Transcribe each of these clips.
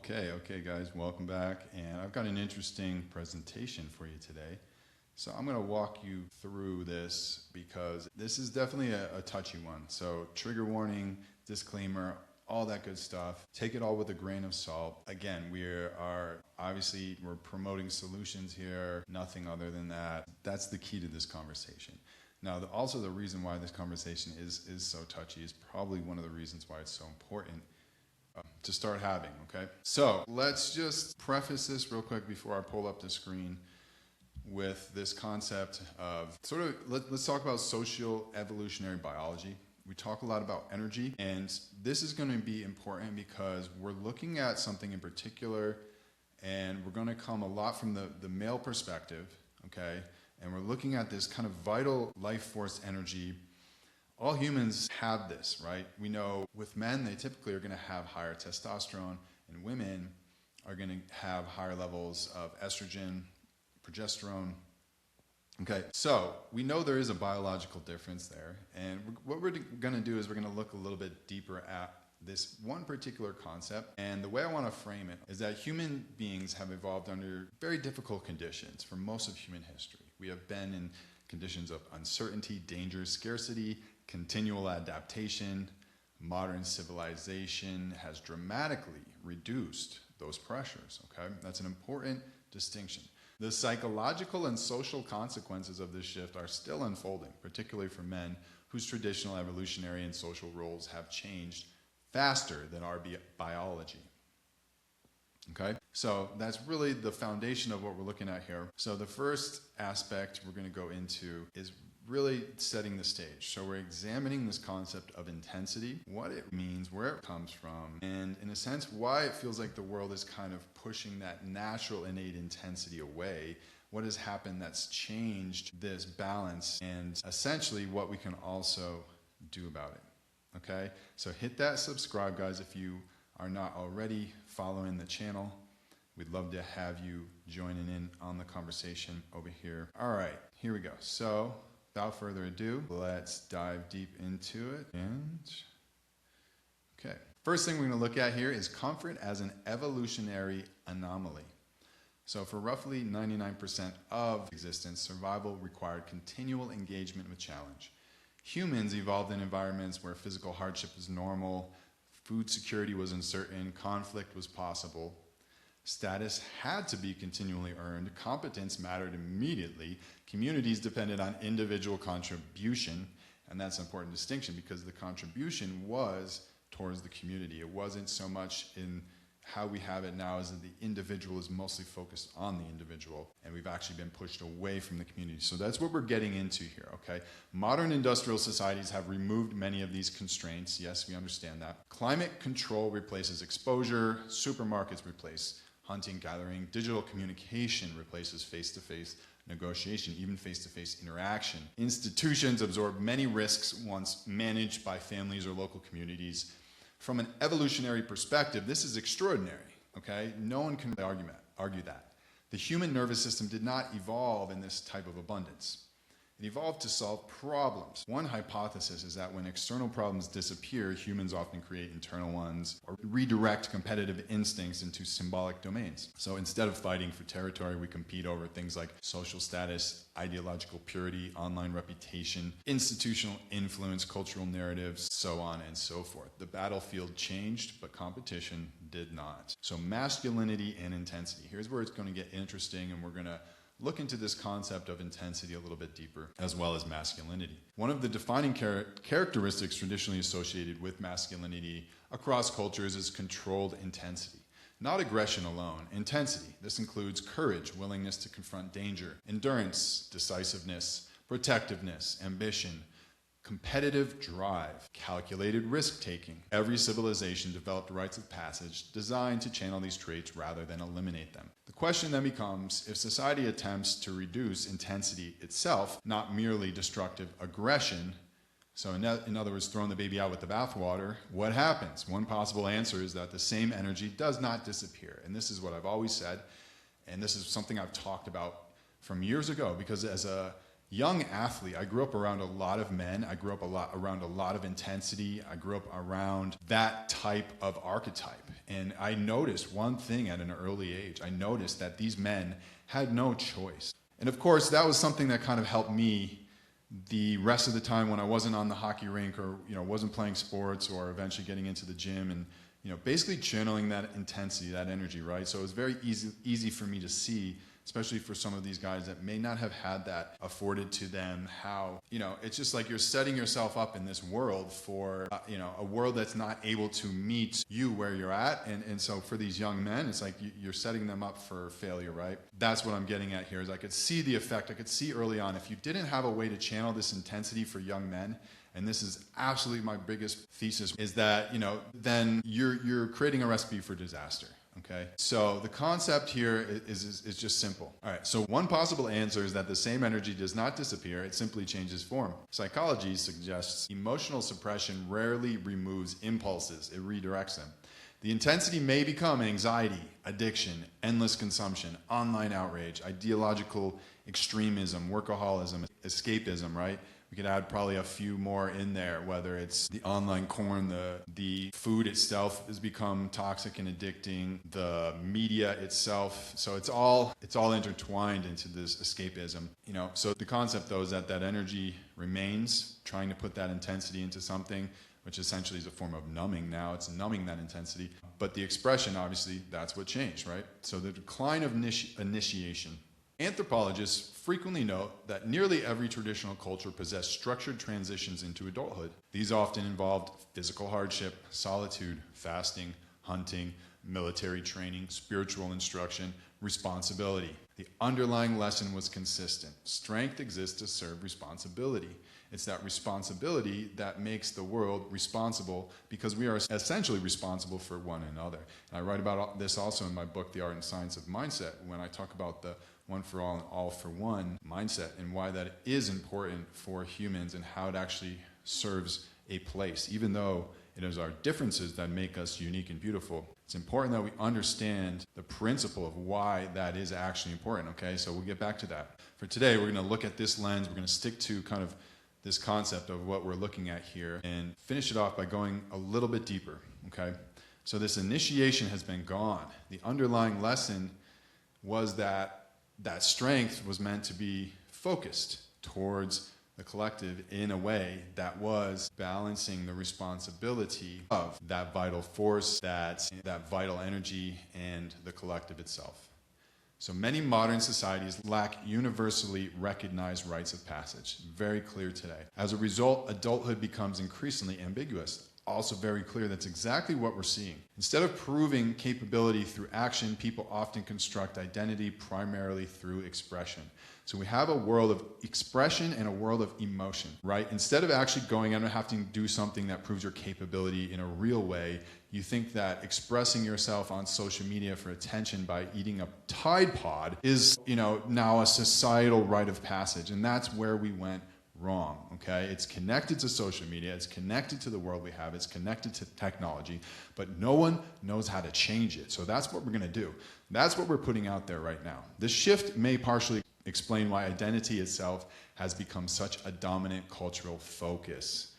Okay, guys, welcome back. And I've got an interesting presentation for you today. So I'm going to walk you through this because this is definitely a touchy one. So trigger warning, disclaimer, all that good stuff. Take it all with a grain of salt. Again, we're promoting solutions here, nothing other than that. That's the key to this conversation. Now, also the reason why this conversation is so touchy is probably one of the reasons why it's so important to start having, okay? So let's just preface this real quick before I pull up the screen with this concept of let's talk about social evolutionary biology. We talk a lot about energy, and this is going to be important because we're looking at something in particular, and we're going to come a lot from the male perspective, okay? And we're looking at this kind of vital life force energy. All humans have this, right? We know with men, they typically are going to have higher testosterone, and women are going to have higher levels of estrogen, progesterone. Okay, so we know there is a biological difference there, and what we're going to do is we're going to look a little bit deeper at this one particular concept, and the way I want to frame it is that human beings have evolved under very difficult conditions for most of human history. We have been in conditions of uncertainty, danger, scarcity, continual adaptation. Modern civilization has dramatically reduced those pressures, okay? That's an important distinction. The psychological and social consequences of this shift are still unfolding, particularly for men whose traditional evolutionary and social roles have changed faster than our biology. Okay, so that's really the foundation of what we're looking at here. So the first aspect we're going to go into is really setting the stage. So we're examining this concept of intensity, what it means, where it comes from, and in a sense, why it feels like the world is kind of pushing that natural innate intensity away. What has happened that's changed this balance, and essentially what we can also do about it. Okay, so hit that subscribe, guys, if you are not already following the channel. We'd love to have you joining in on the conversation over here. All right, here we go. So without further ado, let's dive deep into it. And okay, first thing we're going to look at here is comfort as an evolutionary anomaly. So for roughly 99% of existence, survival required continual engagement with challenge. Humans evolved in environments where physical hardship was normal, food security was uncertain, conflict was possible. Status had to be continually earned, competence mattered immediately, communities depended on individual contribution, and that's an important distinction because the contribution was towards the community. It wasn't so much in how we have it now, is that the individual is mostly focused on the individual, and we've actually been pushed away from the community. So that's what we're getting into here, okay? Modern industrial societies have removed many of these constraints. Yes, we understand that. Climate control replaces exposure. Supermarkets replace hunting, gathering. Digital communication replaces face-to-face negotiation, even face-to-face interaction. Institutions absorb many risks once managed by families or local communities. From an evolutionary perspective, this is extraordinary, okay? No one can argue that. The human nervous system did not evolve in this type of abundance. It evolved to solve problems. One hypothesis is that when external problems disappear, humans often create internal ones or redirect competitive instincts into symbolic domains. So instead of fighting for territory, we compete over things like social status, ideological purity, online reputation, institutional influence, cultural narratives, so on and so forth. The battlefield changed, but competition did not. So masculinity and intensity. Here's where it's going to get interesting, and we're going to look into this concept of intensity a little bit deeper, as well as masculinity. One of the defining characteristics traditionally associated with masculinity across cultures is controlled intensity. Not aggression alone, intensity. This includes courage, willingness to confront danger, endurance, decisiveness, protectiveness, ambition, competitive drive, calculated risk-taking. Every civilization developed rites of passage designed to channel these traits rather than eliminate them. The question then becomes, if society attempts to reduce intensity itself, not merely destructive aggression, so in other words, throwing the baby out with the bathwater, what happens? One possible answer is that the same energy does not disappear. And this is what I've always said, and this is something I've talked about from years ago, because as a young athlete, I grew up around a lot of men. I grew up around a lot of intensity. I grew up around that type of archetype. And I noticed one thing at an early age. I noticed that these men had no choice. And of course, that was something that kind of helped me the rest of the time when I wasn't on the hockey rink or, wasn't playing sports or eventually getting into the gym and, basically channeling that intensity, that energy, right? So it was very easy for me to see, especially for some of these guys that may not have had that afforded to them, how, it's just like you're setting yourself up in this world for, a world that's not able to meet you where you're at. And so for these young men, it's like you're setting them up for failure, right? That's what I'm getting at here is I could see the effect. I could see early on, if you didn't have a way to channel this intensity for young men, and this is absolutely my biggest thesis, is that, then you're creating a recipe for disaster. Okay, so the concept here is just simple. All right, so one possible answer is that the same energy does not disappear, it simply changes form. Psychology suggests emotional suppression rarely removes impulses, it redirects them. The intensity may become anxiety, addiction, endless consumption, online outrage, ideological extremism, workaholism, escapism, right? We could add probably a few more in there, whether it's the online porn, the food itself has become toxic and addicting, the media itself. So it's all intertwined into this escapism. So the concept though is that energy remains, trying to put that intensity into something, which essentially is a form of numbing now. It's numbing that intensity. But the expression, obviously, that's what changed, right? So the decline of initiation. Anthropologists frequently note that nearly every traditional culture possessed structured transitions into adulthood. These often involved physical hardship, solitude, fasting, hunting, military training, spiritual instruction, responsibility. The underlying lesson was consistent. Strength exists to serve responsibility. It's that responsibility that makes the world responsible because we are essentially responsible for one another. And I write about this also in my book, The Art and Science of Mindset, when I talk about the one for all and all for one mindset and why that is important for humans and how it actually serves a place. Even though it is our differences that make us unique and beautiful, it's important that we understand the principle of why that is actually important, okay? So we'll get back to that. For today, we're going to look at this lens. We're going to stick to kind of this concept of what we're looking at here and finish it off by going a little bit deeper, okay? So this initiation has been gone. The underlying lesson was that strength was meant to be focused towards the collective in a way that was balancing the responsibility of that vital force, that vital energy, and the collective itself. So many modern societies lack universally recognized rites of passage. Very clear today. As a result, adulthood becomes increasingly ambiguous. Also very clear, that's exactly what we're seeing. Instead of proving capability through action, people often construct identity primarily through expression. So we have a world of expression and a world of emotion, right? Instead of actually going out and having to do something that proves your capability in a real way, you think that expressing yourself on social media for attention by eating a Tide Pod is, now a societal rite of passage. And that's where we went wrong, okay? It's connected to social media, it's connected to the world we have, it's connected to technology, but no one knows how to change it. So that's what we're going to do. That's what we're putting out there right now. This shift may partially explain why identity itself has become such a dominant cultural focus.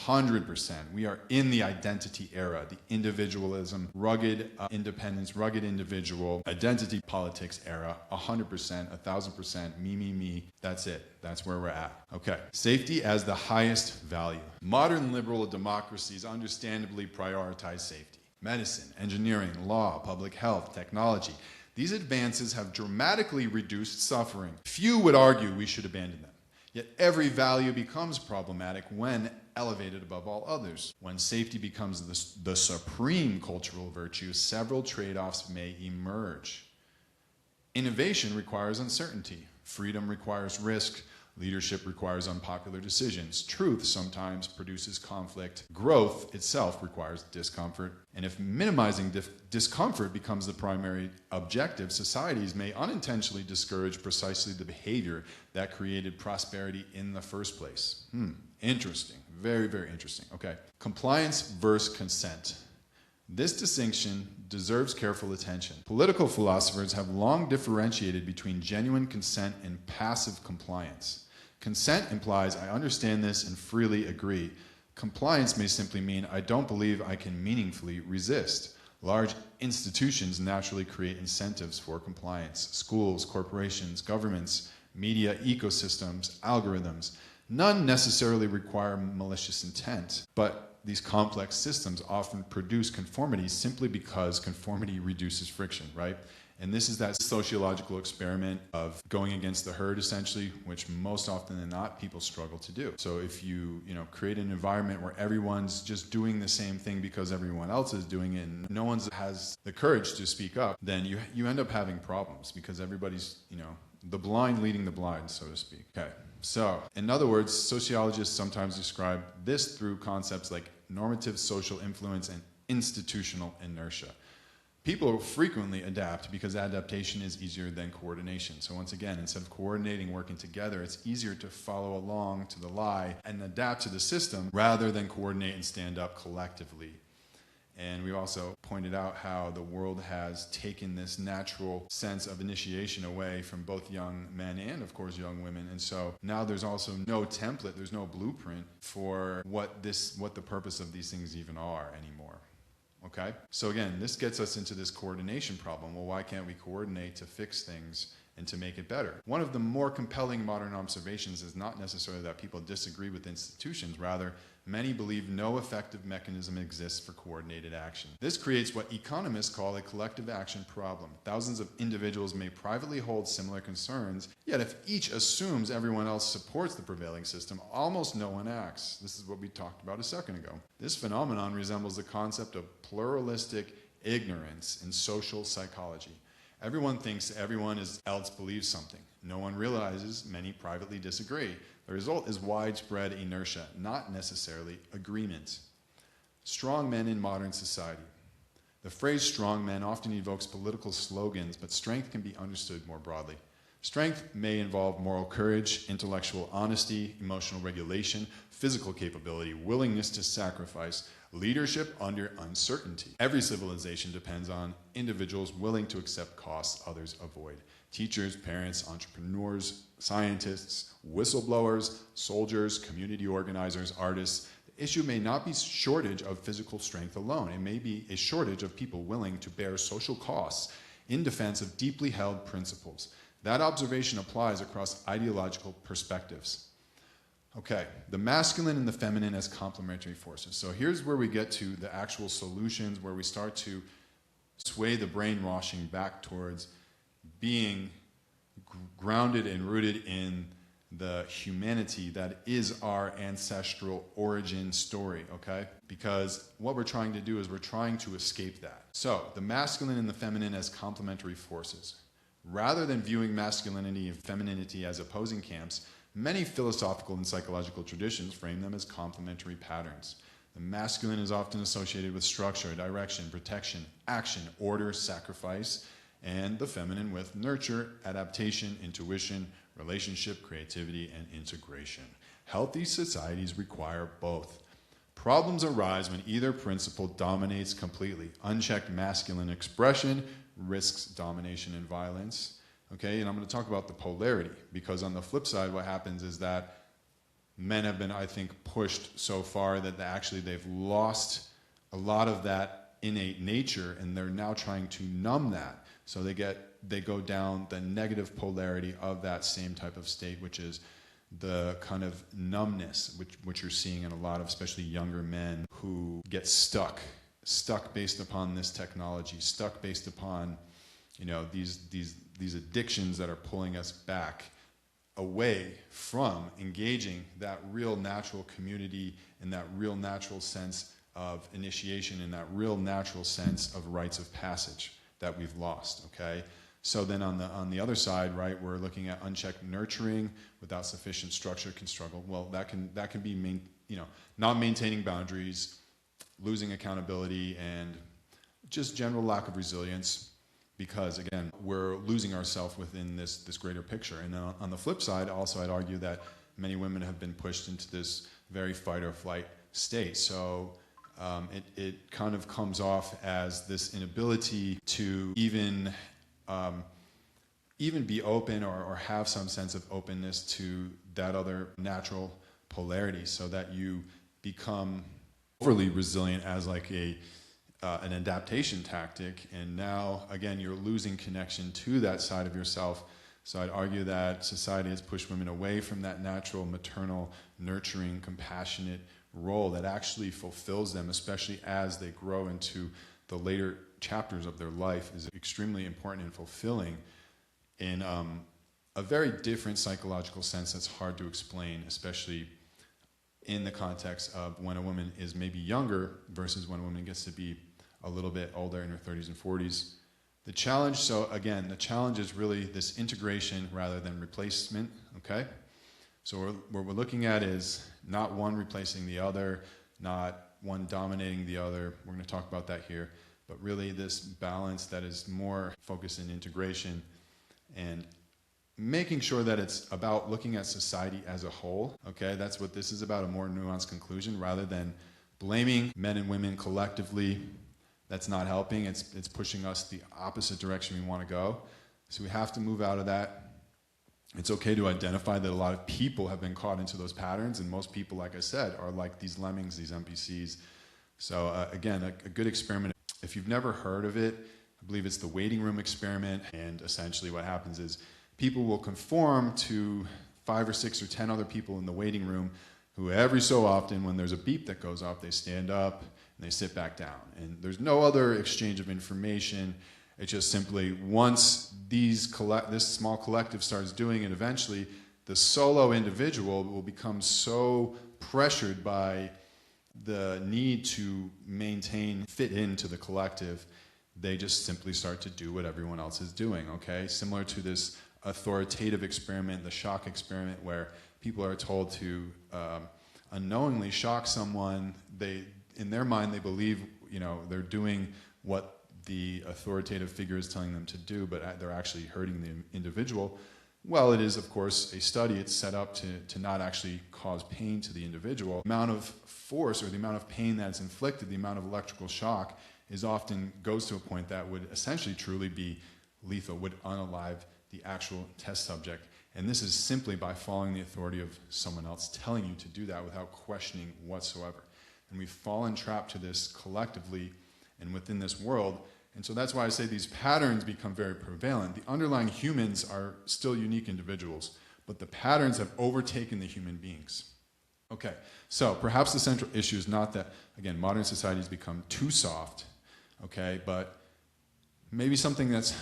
100%. We are in the identity era, the individualism, rugged independence, rugged individual, identity politics era, 100%, 1,000%, me. That's it. That's where we're at. Okay. Safety as the highest value. Modern liberal democracies understandably prioritize safety. Medicine, engineering, law, public health, technology. These advances have dramatically reduced suffering. Few would argue we should abandon them. Yet every value becomes problematic when elevated above all others. When safety becomes the supreme cultural virtue, several trade-offs may emerge. Innovation requires uncertainty. Freedom requires risk. Leadership requires unpopular decisions. Truth sometimes produces conflict. Growth itself requires discomfort. And if minimizing discomfort becomes the primary objective, societies may unintentionally discourage precisely the behavior that created prosperity in the first place. Interesting. Very, very interesting. Okay. Compliance versus consent. This distinction deserves careful attention. Political philosophers have long differentiated between genuine consent and passive compliance. Consent implies I understand this and freely agree. Compliance may simply mean I don't believe I can meaningfully resist. Large institutions naturally create incentives for compliance. Schools, corporations, governments, media ecosystems, algorithms. None necessarily require malicious intent, but these complex systems often produce conformity simply because conformity reduces friction, right? And this is that sociological experiment of going against the herd, essentially, which most often than not, people struggle to do. So if you create an environment where everyone's just doing the same thing because everyone else is doing it and no one has the courage to speak up, then you end up having problems because everybody's, the blind leading the blind, so to speak. Okay, so in other words, sociologists sometimes describe this through concepts like normative social influence and institutional inertia. People frequently adapt because adaptation is easier than coordination. So once again, instead of coordinating, working together, it's easier to follow along to the lie and adapt to the system rather than coordinate and stand up collectively. And we also pointed out how the world has taken this natural sense of initiation away from both young men and, of course, young women. And so now there's also no template, there's no blueprint for what the purpose of these things even are anymore. Okay? So again, this gets us into this coordination problem. Well, why can't we coordinate to fix things and to make it better? One of the more compelling modern observations is not necessarily that people disagree with institutions. Rather, many believe no effective mechanism exists for coordinated action. This creates what economists call a collective action problem. Thousands of individuals may privately hold similar concerns, yet if each assumes everyone else supports the prevailing system, almost no one acts. This is what we talked about a second ago. This phenomenon resembles the concept of pluralistic ignorance in social psychology. Everyone thinks everyone else believes something. No one realizes many privately disagree. The result is widespread inertia, not necessarily agreement. Strong men in modern society. The phrase strong men often evokes political slogans, but strength can be understood more broadly. Strength may involve moral courage, intellectual honesty, emotional regulation, physical capability, willingness to sacrifice, leadership under uncertainty. Every civilization depends on individuals willing to accept costs others avoid. Teachers, parents, entrepreneurs, scientists, whistleblowers, soldiers, community organizers, artists. The issue may not be shortage of physical strength alone. It may be a shortage of people willing to bear social costs in defense of deeply held principles. That observation applies across ideological perspectives. Okay, the masculine and the feminine as complementary forces. So here's where we get to the actual solutions, where we start to sway the brainwashing back towards being grounded and rooted in the humanity that is our ancestral origin story, okay? Because what we're trying to do is we're trying to escape that. So the masculine and the feminine as complementary forces. Rather than viewing masculinity and femininity as opposing camps, many philosophical and psychological traditions frame them as complementary patterns. The masculine is often associated with structure, direction, protection, action, order, sacrifice, and the feminine with nurture, adaptation, intuition, relationship, creativity, and integration. Healthy societies require both. Problems arise when either principle dominates completely. Unchecked masculine expression risks domination and violence. Okay, and I'm going to talk about the polarity, because on the flip side, what happens is that men have been, I think, pushed so far that they've lost a lot of that innate nature, and they're now trying to numb that. So they go down the negative polarity of that same type of state, which is the kind of numbness, which you're seeing in a lot of especially younger men who get stuck based upon this technology, stuck based upon these addictions that are pulling us back away from engaging that real natural community and that real natural sense of initiation and that real natural sense of rites of passage that we've lost, okay? So then on the other side, right, we're looking at unchecked nurturing without sufficient structure can struggle. Well, that can be not maintaining boundaries, losing accountability, and just general lack of resilience, because again, we're losing ourselves within this greater picture. And then on the flip side, also I'd argue that many women have been pushed into this very fight or flight state. So it kind of comes off as this inability to even even be open or have some sense of openness to that other natural polarity, so that you become overly resilient as like an adaptation tactic, and now again you're losing connection to that side of yourself. So I'd argue that society has pushed women away from that natural, maternal, nurturing, compassionate role that actually fulfills them, especially as they grow into the later chapters of their life, is extremely important and fulfilling in a very different psychological sense that's hard to explain, especially in the context of when a woman is maybe younger versus when a woman gets to be a little bit older in her 30s and 40s. The challenge, so again, the challenge is really this integration rather than replacement, okay? So what we're looking at is not one replacing the other, not one dominating the other. We're going to talk about that here. But really this balance that is more focused in integration and making sure that it's about looking at society as a whole, okay? That's what this is about, a more nuanced conclusion, rather than blaming men and women collectively. That's not helping. It's pushing us the opposite direction we want to go. So we have to move out of that. It's okay to identify that a lot of people have been caught into those patterns, and most people, like I said, are like these lemmings, these NPCs. So again, a good experiment. If you've never heard of it, I believe it's the waiting room experiment, and essentially what happens is people will conform to 5 or 6 or 10 other people in the waiting room who every so often, when there's a beep that goes off, they stand up and they sit back down. And there's no other exchange of information. It's just simply once this small collective starts doing it, eventually the solo individual will become so pressured by the need to maintain, fit into the collective, they just simply start to do what everyone else is doing, okay? Similar to this authoritative experiment, the shock experiment, where people are told to unknowingly shock someone. In their mind, they believe, they're doing what the authoritative figure is telling them to do, but they're actually hurting the individual. Well, it is, of course, a study. It's set up to not actually cause pain to the individual. The amount of force or the amount of pain that's inflicted, the amount of electrical shock, goes to a point that would essentially truly be lethal, would unalive the actual test subject. And this is simply by following the authority of someone else telling you to do that without questioning whatsoever. And we've fallen trapped to this collectively and within this world. And so that's why I say these patterns become very prevalent. The underlying humans are still unique individuals, but the patterns have overtaken the human beings. Okay, so perhaps the central issue is not that, again, modern society has become too soft, okay, but maybe something that's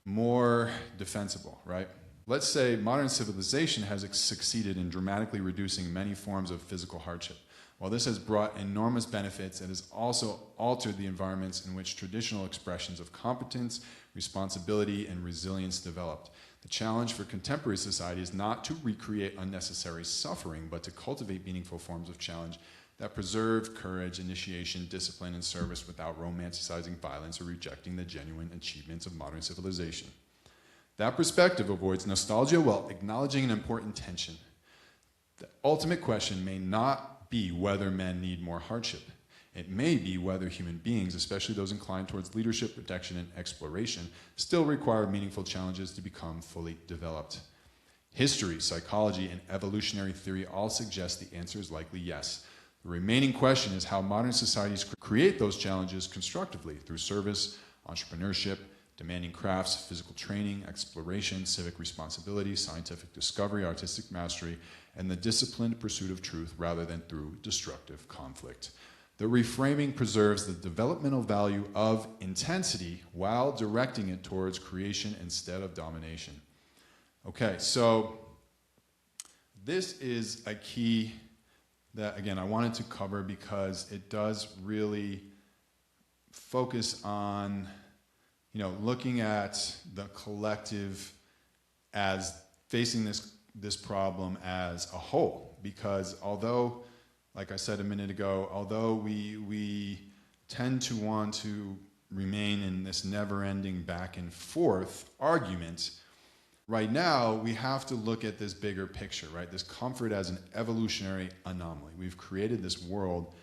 more defensible, right? Let's say modern civilization has succeeded in dramatically reducing many forms of physical hardship. While this has brought enormous benefits, it has also altered the environments in which traditional expressions of competence, responsibility, and resilience developed. The challenge for contemporary society is not to recreate unnecessary suffering, but to cultivate meaningful forms of challenge that preserve courage, initiation, discipline, and service without romanticizing violence or rejecting the genuine achievements of modern civilization. That perspective avoids nostalgia while acknowledging an important tension. The ultimate question may not be whether men need more hardship. It may be whether human beings, especially those inclined towards leadership, protection, and exploration, still require meaningful challenges to become fully developed. History, psychology, and evolutionary theory all suggest the answer is likely yes. The remaining question is how modern societies create those challenges constructively through service, entrepreneurship, demanding crafts, physical training, exploration, civic responsibility, scientific discovery, artistic mastery, and the disciplined pursuit of truth rather than through destructive conflict. The reframing preserves the developmental value of intensity while directing it towards creation instead of domination. Okay, so this is a key that, again, I wanted to cover because it does really focus on, looking at the collective as facing this problem as a whole. Because although, like I said a minute ago, although we tend to want to remain in this never-ending back and forth argument, right now we have to look at this bigger picture, right? This comfort as an evolutionary anomaly. We've created this world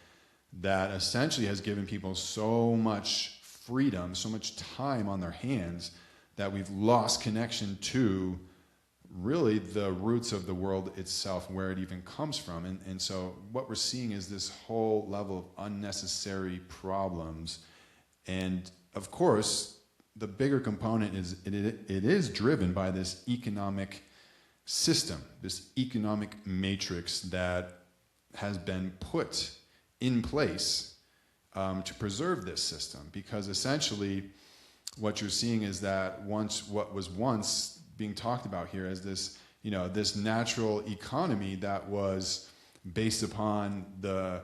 that essentially has given people so much freedom, so much time on their hands, that we've lost connection to really the roots of the world itself, where it even comes from. And so what we're seeing is this whole level of unnecessary problems. And of course, the bigger component is it is driven by this economic system, this economic matrix that has been put in place to preserve this system. Because essentially what you're seeing is that what was once being talked about here as this, this natural economy that was based upon the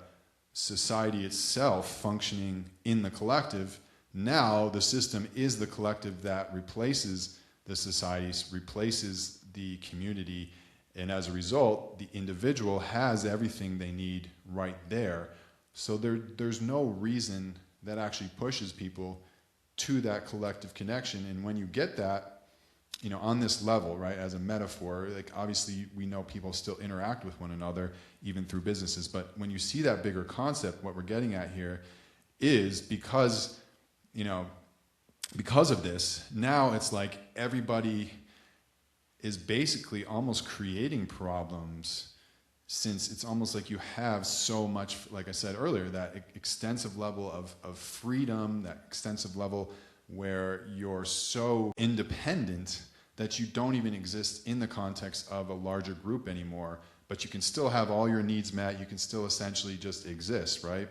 society itself functioning in the collective, now the system is the collective that replaces the societies, replaces the community, and as a result, the individual has everything they need right there. So there's no reason that actually pushes people to that collective connection. And when you get that, on this level, right, as a metaphor, like obviously we know people still interact with one another, even through businesses, but when you see that bigger concept, what we're getting at here is because of this, now it's like everybody is basically almost creating problems, since it's almost like you have so much, like I said earlier, that extensive level of freedom, that extensive level where you're so independent that you don't even exist in the context of a larger group anymore, but you can still have all your needs met, you can still essentially just exist, right?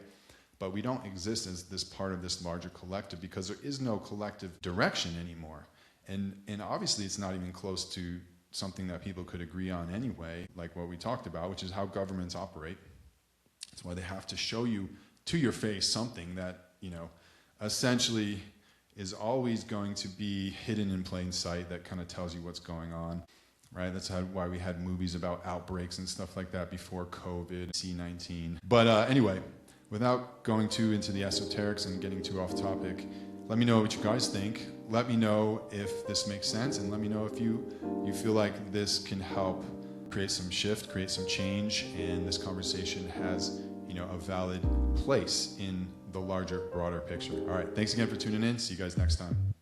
But we don't exist as this part of this larger collective because there is no collective direction anymore. And obviously it's not even close to something that people could agree on anyway, like what we talked about, which is how governments operate. That's why they have to show you to your face something that, essentially is always going to be hidden in plain sight, that kind of tells you what's going on, right? That's why we had movies about outbreaks and stuff like that before COVID, C-19. But anyway, without going too into the esoterics and getting too off topic, let me know what you guys think. Let me know if this makes sense, and let me know if you feel like this can help create some shift, create some change, and this conversation has, a valid place in the larger, broader picture. All right, thanks again for tuning in. See you guys next time.